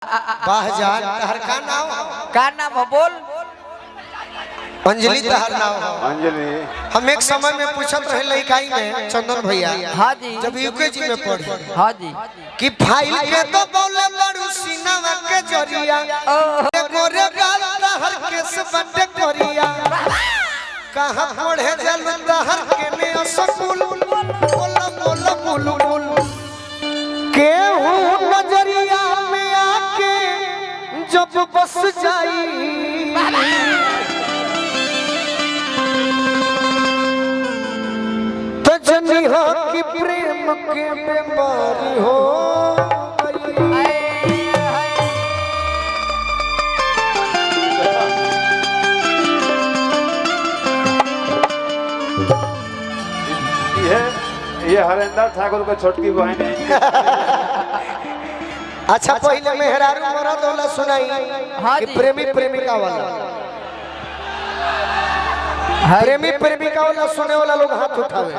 वाह जान तहर का नाम हो बोल। अंजलि तहर नाम हो। अंजलि हम एक समय में पूछत रहे लइकाई में चंदन भैया, हाँ जी, जब यूकेजी में पढ़ी, हाँ जी, कि फाइल के तो बोले बड़ू सीनावा के जरिया गोरे गाल तहर केस बटे करिया कहां पढ़े जलू तहर के ने स्कूल बोला बोला बोलू बोल के हूं नजरिया में आके जब बस जाई तो जनी हो कि प्रेम के बीमारी हो ये हरेंद्र ठाकुर को छोटकी बहन है। अच्छा पहले मेहरारू मरद वाला सुनाई कि प्रेमी प्रेमिका वाला, प्रेमी प्रेमिका वाला सुने वाला लोग हाथ उठावे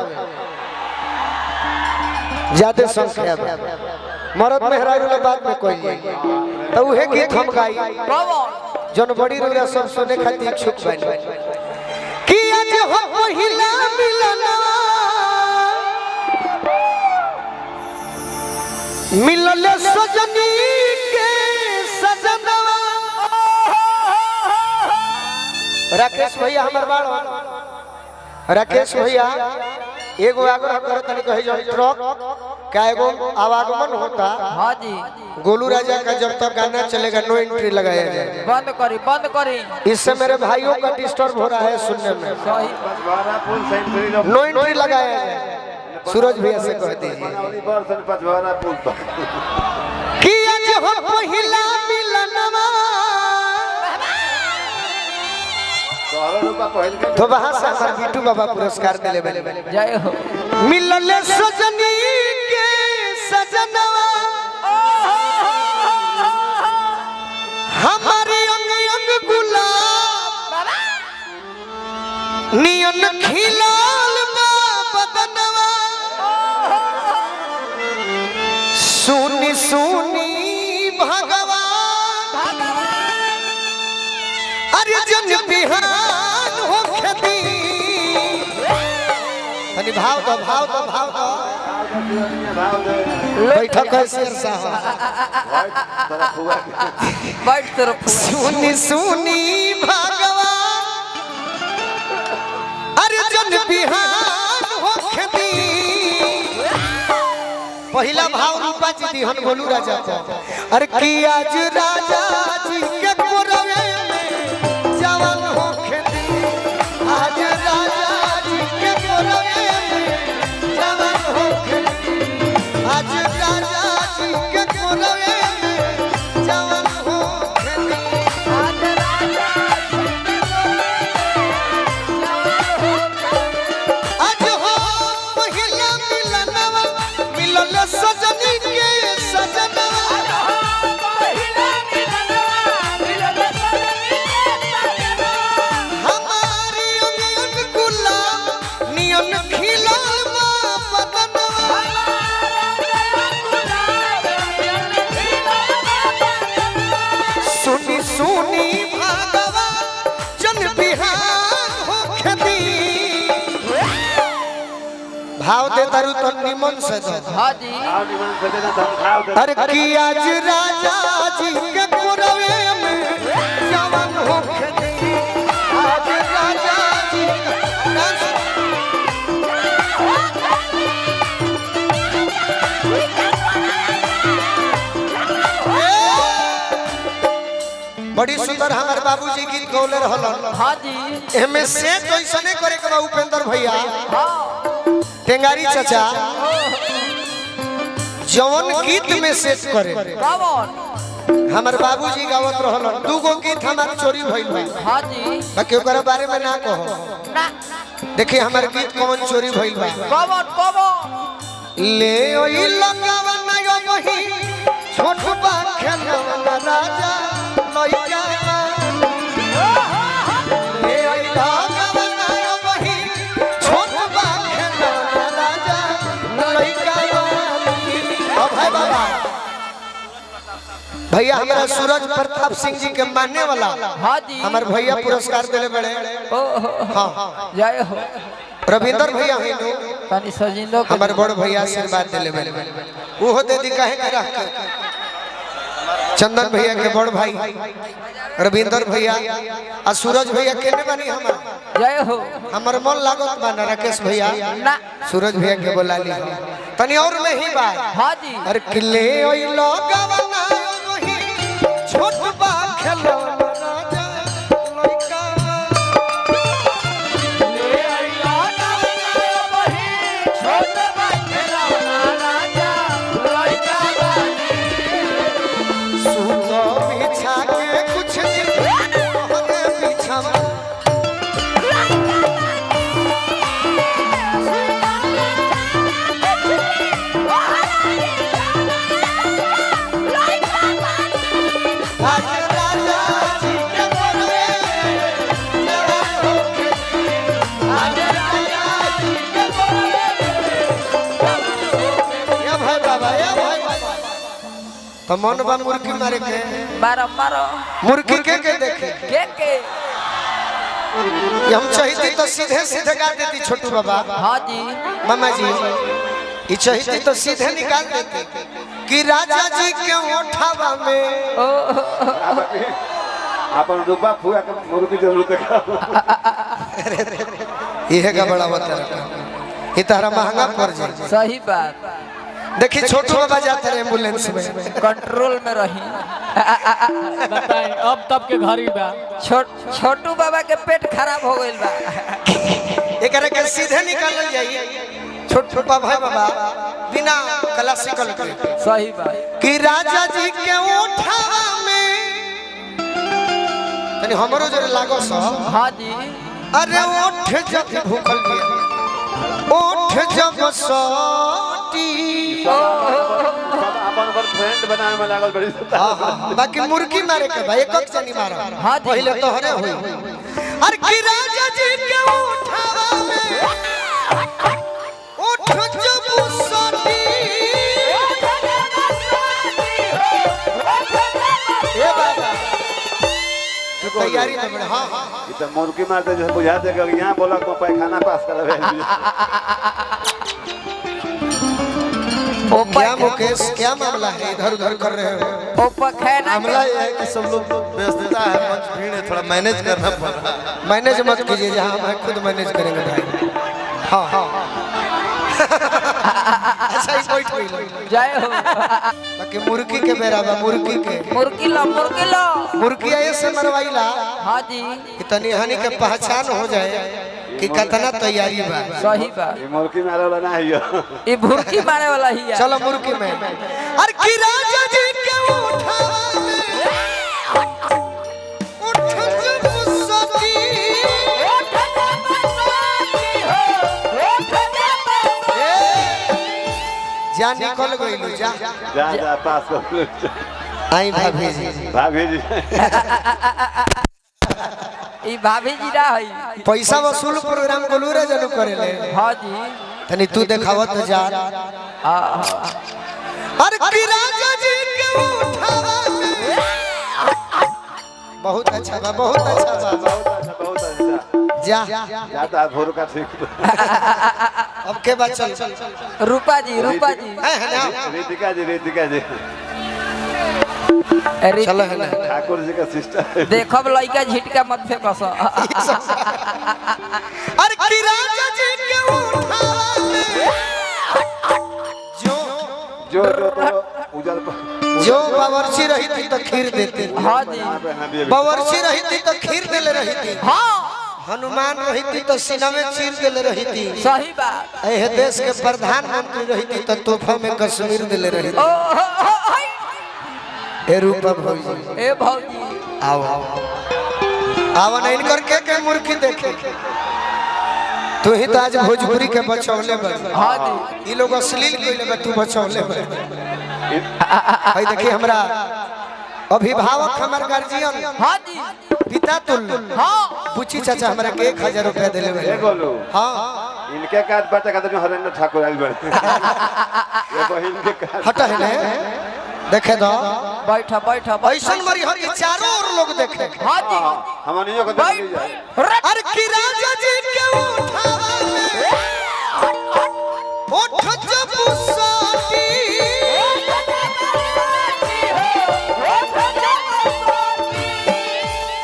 ज्यादा संख्या में, मरद मेहरारू वाला बाद में कोई नहीं। तो उहे गीत हम गाई जन बड़ी रुरा सब सुने खातिर इच्छुक बनी कि आज हो पहिला मिलना मिलल सजनी के सजनवा। राकेश भैया हमर बाड़ो, राकेश भैया एगो आग्रह करत तनी कहि जो ट्रक का एगो आवागमन होता, हाँ जी, गोलू राजा का जब तक गाना चलेगा नो एंट्री लगाया जाए। बंद करी बंद करी। इससे मेरे भाइयों का डिस्टर्ब हो रहा है सुनने में, सही नो एंट्री लगाया जाए। सूरज भैया से कह दीजिए कि आज हो पहिला मिलनवा तो वहां से हमारे बिट्टू बाबा पुरस्कार दिले बने जय हो। मिलल सजनी के सजनवा हमारी अंग अंग गुलाब नियन खिलाल बदनवा सुनी सुनी भगवान अरे जन बिहान हो खेती तनी भाव तो बैठक है शेर साहब बैठ तरफ सुनी सुनी भगवान अरे जन बिहान हो खेती। पहला भाव रूपा जी दी हम गोलू राजा को, अरे कि आज राजा जी के कोरवे में जवान हो खेती, आज राजा जी के कोरवे में जवान हो खेती, आज राजा जी के कोरवे में जवान हो खेती, आज राजा जी के आज हो पहिला मिलनवा मिलल सजनी के सजनवा हमारी अंग गुलाब नियन खिलाल बदनवा सुनी सुनी भगवा जन बिहान हो खेती। भाव दे तारू तो निमन से दो, हाँ जी, अरे कि आज राजा जी के कोरवे में जवान हो खेती, आज राजा जी बड़ी सुंदर हमारे बाबूजी गीत गौले रहलन। हाँ जी, एमे से तो ऐसने करे के बा उपेंद्र भैया टेंगारी चाचा जवन गीत में सेट करे हमारे बाबूजी गावत रहलन। दूगो गीत हमार चोरी भइल बा, हाँ जी, बाकी ओकरा बारे में ना कहो। ना देखिए हमारे गीत कौन चोरी भइल बा। कौन ले ओई लगावा ना यो वही छोट बा खेलवा राजा लइका ले ओई लगावा ना यो वही छोट बा खेलवा राजा लइका। अब है बाबा भैया हमारा सूरज प्रताप सिंह जी के मानने वाला हाँ जी हमारे भैया पुरस्कार दिले बड़े हाँ जय हो रविंदर भैया हिंदू तनी सजिंदो के हमारे बड़ भैया आशीर्वाद दिले बड़े वो दे दी काहे के रख के चंदन भैया के बड़ भाई रविंदर भैया और सूरज भैया केने बनी हमार जय हो हमार मन लागत बना राकेश भैया ना सूरज भैया के बोला ली तनी और में ही बात हाँ जी अरे किले ओइ लगवना ओही छोट बा खेलौना राजा लइका ले आइला ना वही छोट बा खेलौना राजा लइका बानी सुतो बिछा के कुछ दिन तोहरे बिछा आज राजा जी के बोलवे जवान होके आज राजा जी के बोलवे या भाई बाबा या भाई बाबा तो मन बा मुर्गी मारे के मारो मारो मुर्गी के देखे के ये हम चाहते तो सीधे सीधे गा देती छोटू बाबा हाँ जी मामा जी ये चाहते तो सीधे निकाल देती कि राजा जी के ओठावा में अपन रुपा फुआ के मुर्गी जरूरत ये का बड़ा बता ये तारा महंगा पड़ जाए सही बात देखिए छोटू बाबा जाते रहे एम्बुलेंस में कंट्रोल में रही बताएं अब तब के घर ही बा छोटू बाबा के पेट खराब हो गइल बा एकरा के सीधे निकालल जाइए छोटू बाबा बाबा बिना क्लासिकल के सही बात कि राजा जी के ओठावा में तनी हमरो जरे लागो स हाँ जी अरे ओठ जब भूखल बिया ओठ जब सोटी अपन फ्रेंड बनाए में लागल बड़ी बाकी मुर्गी मारे के भाई एक जनी मारा हाँ जी। पहले तोहरे होई अरे कि राजा जी के ओठावा में ओठ जब सोटी ए बाबा तैयारी में बड़े हां ये तो मुर्गी मारते जैसे बुझाते कि यहाँ बोला को पैखाना पास करवे क्या मुकेश क्या मामला है इधर उधर कर रहे हो ओ पखैना मामला ये है कि सब लोग व्यस्तता है मंच भीड़ है थोड़ा मैनेज करना पड़ रहा है मैनेज मत कीजिए जहाँ हम खुद मैनेज करेंगे भाई हाँ हाँ अच्छा ही बैठ गई जय हो बाकी मुर्गी के बेराबा मुर्गी के मुर्गी लो मुर्गी ऐसे मरवाइला हाँ जी इतनी हानि के पहचान हो जाए कि कितना तैयारी बा सही बात ये मुर्गी मारे वाला ना है ये ये भुरकी मारे वाला ही है चलो मुर्गी में अरे कि राजा जी के उठावा में उठ जब सती जा निकल गइलू जा जा पास कर आई भाभी जी भाभी जी ई भाभी जी ना है पैसा वसूल प्रोग्राम गोलू रे जनु करेले हाँ जी तनी तू देखावत जा अरे कि राजा जी के उठावा में बहुत अच्छा बा बहुत अच्छा बा बहुत अच्छा जा जाता भोर का ठीक अब के बात चल रूपा जी है ना रीतिका जी चलो है ना ठाकुर जी का सिस्टर देखब लइका झिटका मत फेंकस अरे कि राजा जी के उठावा में जो तो उजल जो बावर्ची रही थी तो खीर देती हाँ जी बावर्ची रही थी तो खीर देले रही थी हाँ हनुमान रही थी तो सीना में चीर देले रही थी सही बात एह देश के प्रधानमंत्री रही थी तो तोहफा में कश्मीर दिले रही ओ थी ए रूपा भौजी ए भौजी आओ आओ नहीं करके के मुर्गी देखे तू ही तो आज भोजपुरी के बचौले बन हाँ जी ई लोग अश्लील कइले बा तू बचौले बन भाई देखिए हमरा अभिभावक हमार गार्जियन हाँ जी पिता तुल्य हाँ पूछी चाचा हमरा के 1000 रुपया देले ये बने बोलो हाँ इनके काट बाटा का तो हरेंद्र ठाकुर आइल बड़े ये बहिन के काट हटा है ने देखे दो बैठा बैठा ऐसा मरी हो कि चारों ओर लोग देखे। हाँ जी हमारे को देख लीजिए अरे कि राजा जी के उठावा में ओठ जब साटी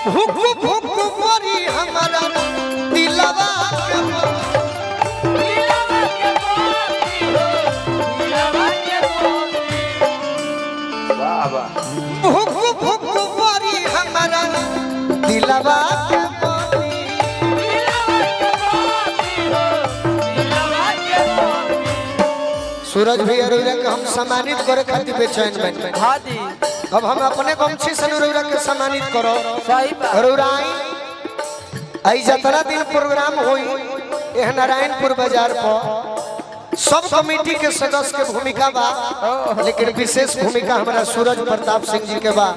भूख भूख मरी हमारा दिलवा के वाह वाह भूख भूख मरी हमारा दिलवा के सूरज भी अरोरा के हम सम्मानित करे खातिर बेचैन बन। हाँ जी अब हम अपने गमछी से अरोरा के सम्मानित करो। सही बात अरोरा आई जतना दिन प्रोग्राम होई एह नारायणपुर बाजार पर सब कमेटी के सदस्य के भूमिका बा, लेकिन विशेष भूमिका हमारा सूरज प्रताप सिंह जी के बा।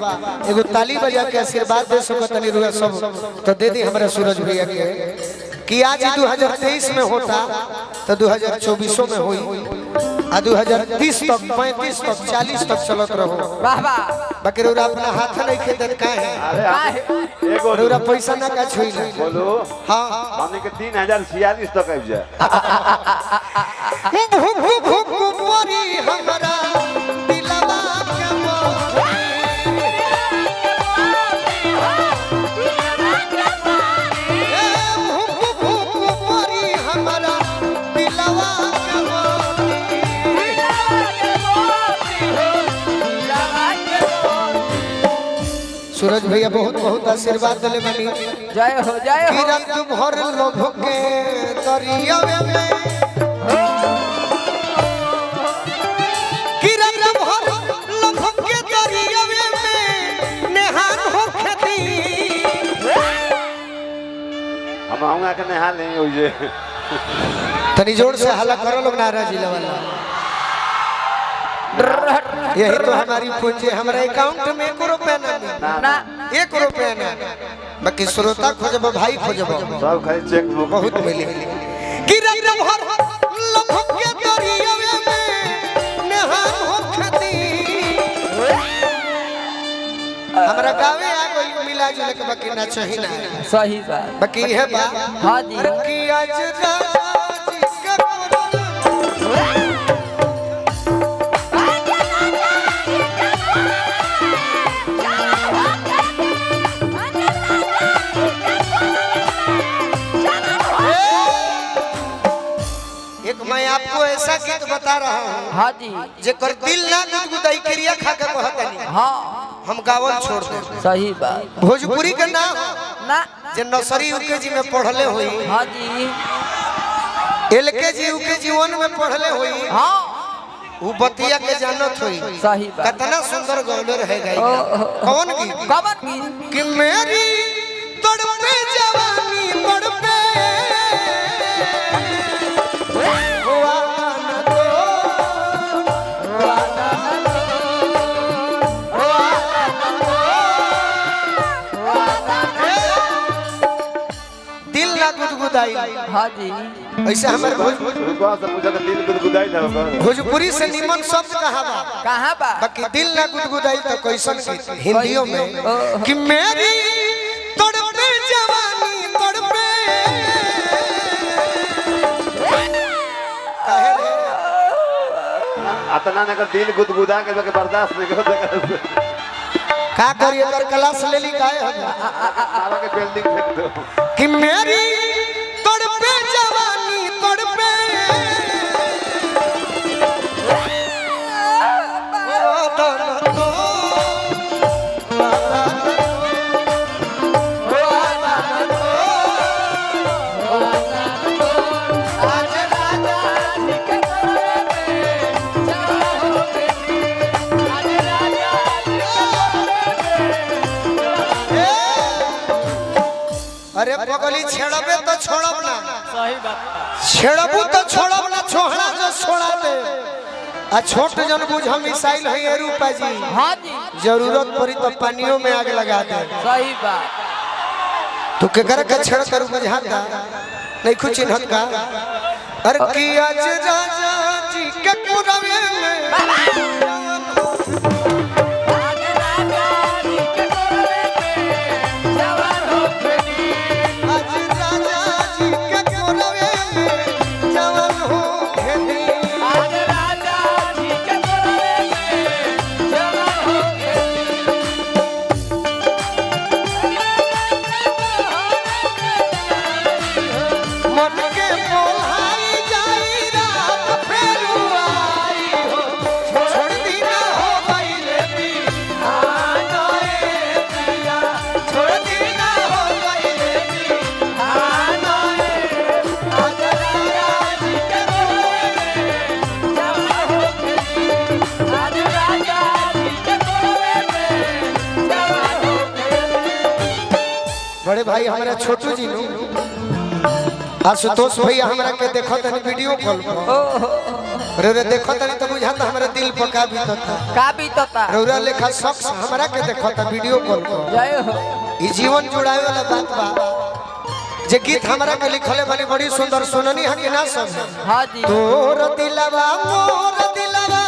एगो ताली बजा के आशीर्वाद दे सको तनी रुआ सब तो दे दी हमारा सूरज भैया के कि आज 2023 में होता तो 2024 में हुई आ 2030 तक 35 तक 40 तक चलत रहो। वाह वाह बाकी रउरा अपना हाथ नहीं खेदत का है अरे एगो रउरा पैसा ना का छोई ले। बोलो हां हमने के 3046 तक आइब जाए भूख भूख मरी हमरा दिलवा के भूख भूख मरी हमरा दिलवा सूरज भैया बहुत बहुत आशीर्वाद दिले बनी। जय हो जय हो किरत भर लोभ के दरियावे में किरत भर लोभ के दरियावे में नेहान हो खेती हम आऊंगा के नहा नहीं हो जे तनी जोर से हल्ला करो लोग नारा जिला वाला। यही तो हमारी पूंजी हमारे अकाउंट में 1 रुपया ना 1 रुपया ना बाकी श्रोता खोजब भाई खोजब सब खाली चेक बुक बहुत मिली। किरत भर लोभ के दरियावे में नेहान हो खेती हमरा गावे आ गई मिला जुले के बाकी ना चाहिए ना सही बात बाकी है बा। हाँ जी अरे कि आज राजा जी का एक मैं आपको ऐसा गीत बता रहा हूँ हाँ जी जेकर दिल ना गुदगुदाई क्रिया खा के कहतनी हाँ हम गावल छोड़ दे। सही बात भोजपुरी का नाम ना जे नर्सरी यूकेजी में पढ़ले हुई हाँ जी एलकेजी यूकेजी 1 में पढ़ले हुई हाँ वो बतिया के जानत हुई सही बात कितना सुंदर गौले रह गई। कौन गीत कवन की कि मेरी तड़पे जवानी तड़पे दिल ना गुदगुदाई। हाँ जी ऐसे हमारे रुकवा से पूछा तो दिल गुदगुदाई था ओकर भोजपुरी से निमन शब्द कहाँ बा कहाँ बा बाकी दिल ना गुदगुदाई तो कैसन गीत हिंदियों में कि मेरी तड़पे जवानी तड़पे काहे रे? अतना ने दिल गुदगुदा के बर्दाश्त नहीं कर का करिए कर क्लास ले ली काहे हम सारा के बिल्डिंग फेंक दो कि मेरी तड़पे जवानी तड़पे अरे पगली छेड़बे तो छोड़ब ना सही बात छेड़बू तो छोड़ब ना छोहड़ा जो छोड़ा दे आ छोट जन बुझ हम मिसाइल है ये रूपा जी हाँ जी जरूरत पड़ी तो पानियों में आग लगा दे सही बात तू केकर के छेड़ कर बुझाता नहीं कुछ चिन्हत का अरे कि आज राजा जी के पुरवे में बड़े भाई हमारा छोटू जी नु आशुतोष भैया हमरा के देखो तनी वीडियो कॉल पर रे देखो तनी तो बुझाता हमरा दिल पर का बीतता का बीतता रौरा लेखा शख्स हमरा के देखो त वीडियो कॉल पर जय हो ई जीवन जुड़ावे वाला बात बा जे गीत हमरा के लिखले वाली बड़ी सुंदर सुननी है कि ना सब हां जी तोर दिलवा मोर दिलवा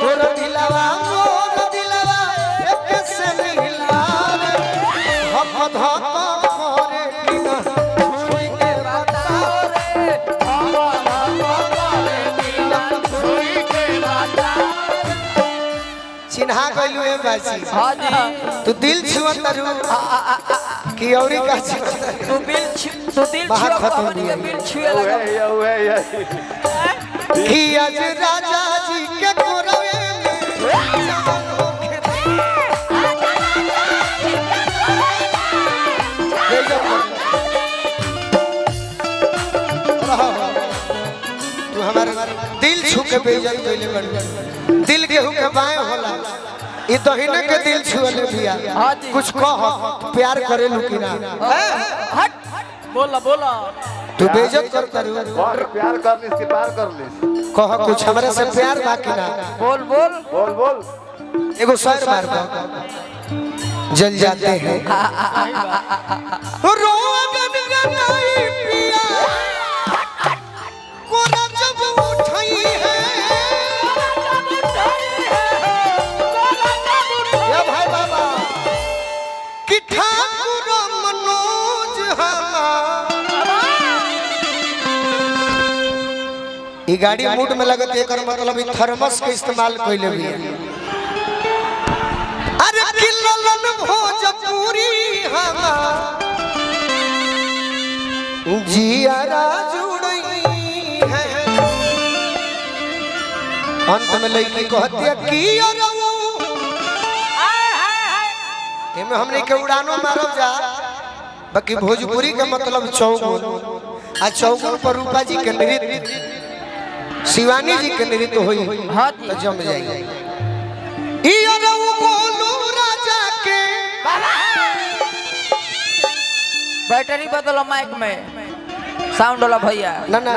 तोर दिलवा मोर दिलवा एक से मिलावे हम धक करे बिना छुई के बताओ रे छुई के बताओ चिन्हा गइलू ए बाजी हां जी तू दिल छुअत रू कि औरी का छुअत तू दिल बाहर छुआ खत्म हमनी के दिल छुए ओए लगा ये कि आज राजा जी के कोरवे में जवान होके तू हमारे दिल छू के बेइज्जत कइले बड़ दिल गेहूं के बाएं होला ई दहिने के दिल छुअले बिया कुछ कह प्यार करे लुकिना हट बोला बोला तू बेइज्जत कर करू और प्यार कर लिस के पार कर लिस कह कुछ हमरा से प्यार बाकी ना बोल बोल बोल बोल एगो शायर मार दो जल जाते हैं रोगन गनाई पिया कोरा जब उठाई है या भाई बाबा कि ठाकुर मनोज ई गाड़ी मूड में लगत एकर मतलब ई थर्मस के इस्तेमाल कइले भी अरे किल्लन भोजपुरी हमा जियारा जुड़ई है अंत में लड़की कहती है कि अरऊ एमे हमने के उड़ानो मारब जा बाकी भोजपुरी के मतलब चौगुन आ चौगुन पर रूपा जी के नृत्य शिवानी जी के नृत्य होई हां जी तो जम जाई ई अरऊ बोलू राजा के बैटरी बदलो माइक में साउंड वाला भैया ना ना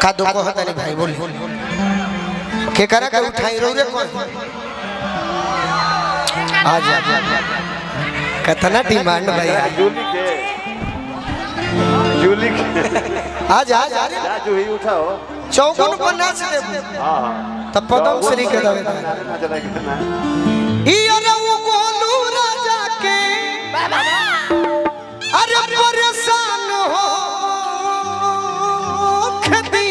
का दो कहत नहीं भाई बोल के करा के उठाई रो रे कौन आ जा कतना डिमांड भाई जूली के आज आज आज जा जूही उठाओ चौगुन पर नाच दे हां हां तब पदम श्री के दवे ना चला कितना ई अरऊ गोलू राजा के अरे परेशान हो खदी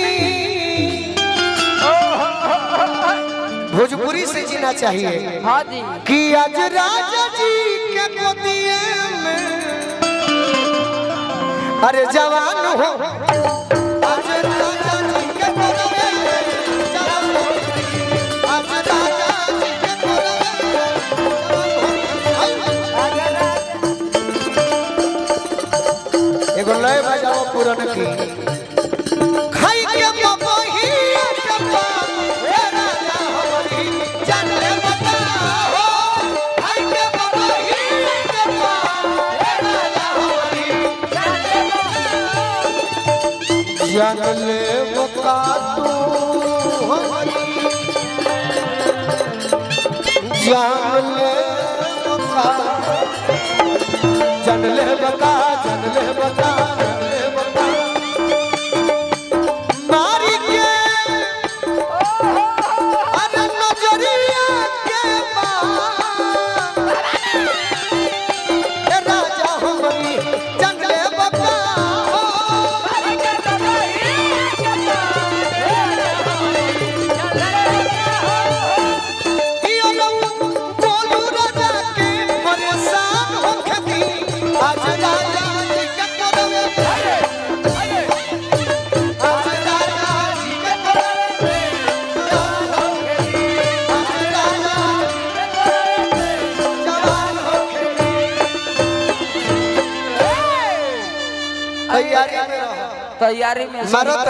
भोजपुरी से जीना चाहिए हां जी कि आज राजा जी के गोदिए में अरे जवान हो आज राजा जी के गोदिए में जवान हो आज राजा जी के गोदिए में एगो लय बजाओ पुरन की खाई के मबही चंपा हे राजा हमारी जान ले बताओ खाई के मबही चंपा हे राजा हमारी जान ले बता तू हमारी जान ले बता जान ले बता जान ले बता जान ले बता मारी के अरे नजरिया के बात ए राजा हमारी जान ले बता बोलू राजा के परेशान हो खदी आज राजा जी के करवे आज राजा जी के करवे आज राजा जवान हो तैयारी में रहो तैयारी में मरत